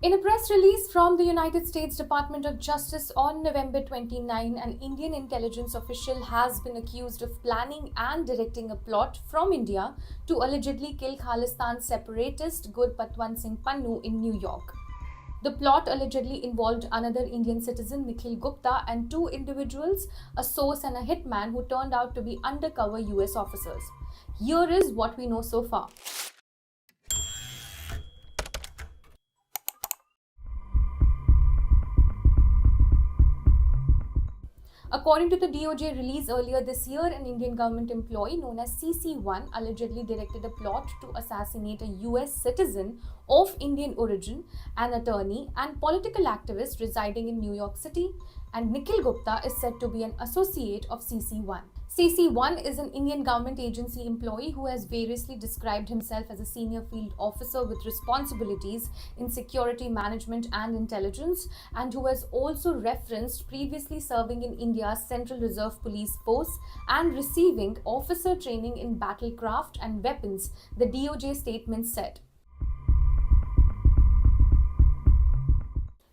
In a press release from the United States Department of Justice on November 29, an Indian intelligence official has been accused of planning and directing a plot from India to allegedly kill Khalistan separatist Gurpatwant Singh Pannun in New York. The plot allegedly involved another Indian citizen, Nikhil Gupta, and two individuals, a source and a hitman, who turned out to be undercover US officers. Here is what we know so far. According to the DOJ release earlier this year, an Indian government employee known as CC1 allegedly directed a plot to assassinate a US citizen of Indian origin, an attorney and political activist residing in New York City, and Nikhil Gupta is said to be an associate of CC1. CC1 is an Indian government agency employee who has variously described himself as a senior field officer with responsibilities in security management and intelligence, and who has also referenced previously serving in India's Central Reserve Police Force and receiving officer training in battlecraft and weapons, the DOJ statement said.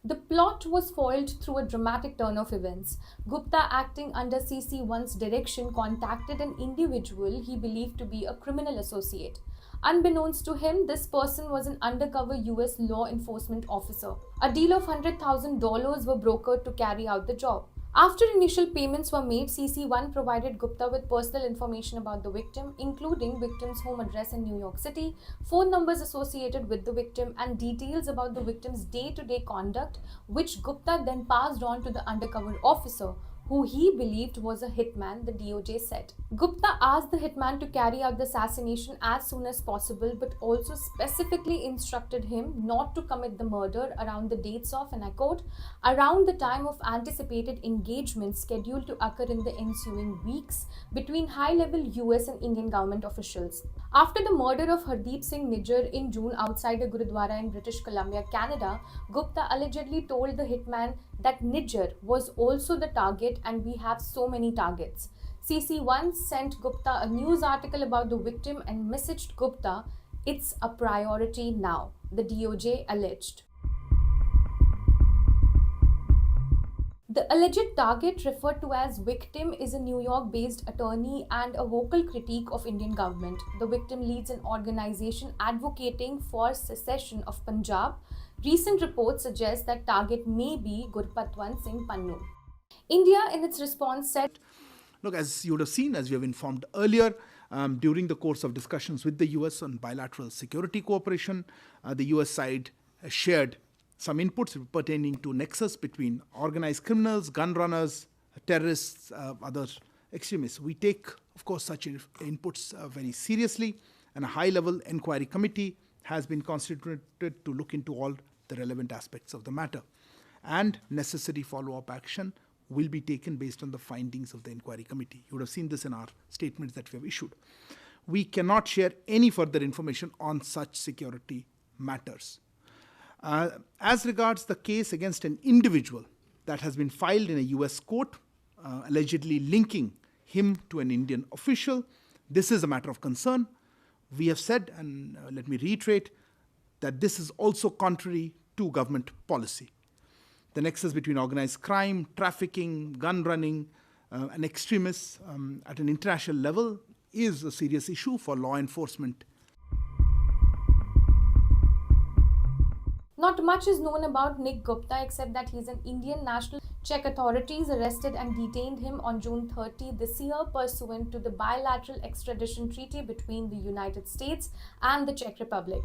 The plot was foiled through a dramatic turn of events. Gupta, acting under CC1's direction, contacted an individual he believed to be a criminal associate. Unbeknownst to him, this person was an undercover US law enforcement officer. A deal of $100,000 were brokered to carry out the job. After initial payments were made, CC1 provided Gupta with personal information about the victim, including victim's home address in New York City, phone numbers associated with the victim, and details about the victim's day-to-day conduct, which Gupta then passed on to the undercover officer, who he believed was a hitman, the DOJ said. Gupta asked the hitman to carry out the assassination as soon as possible, but also specifically instructed him not to commit the murder around the dates of, and I quote, around the time of anticipated engagements scheduled to occur in the ensuing weeks between high-level US and Indian government officials. After the murder of Hardeep Singh Nijjar in June outside a Gurudwara in British Columbia, Canada, Gupta allegedly told the hitman that Nijjar was also the target and we have so many targets. CC1 sent Gupta a news article about the victim and messaged Gupta, "It's a priority now," the DOJ alleged. The alleged target, referred to as victim, is a New York-based attorney and a vocal critic of Indian government. The victim leads an organization advocating for secession of Punjab. Recent reports suggest that target may be Gurpatwant Singh Pannun. India, in its response, said, Look, as you would have seen, as we have informed earlier, during the course of discussions with the US on bilateral security cooperation, the US side shared some inputs pertaining to nexus between organized criminals, gun runners, terrorists, other extremists. We take, of course, such inputs very seriously, and a high-level inquiry committee has been constituted to look into all the relevant aspects of the matter, and necessary follow-up action will be taken based on the findings of the inquiry committee. You would have seen this in our statements that we have issued. We cannot share any further information on such security matters. As regards the case against an individual that has been filed in a US court, allegedly linking him to an Indian official, this is a matter of concern. We have said, and let me reiterate, that this is also contrary to government policy. The nexus between organized crime, trafficking, gun running, and extremists at an international level is a serious issue for law enforcement. Not much is known about Nick Gupta except that he is an Indian national. Czech authorities arrested and detained him on June 30 this year pursuant to the bilateral extradition treaty between the United States and the Czech Republic.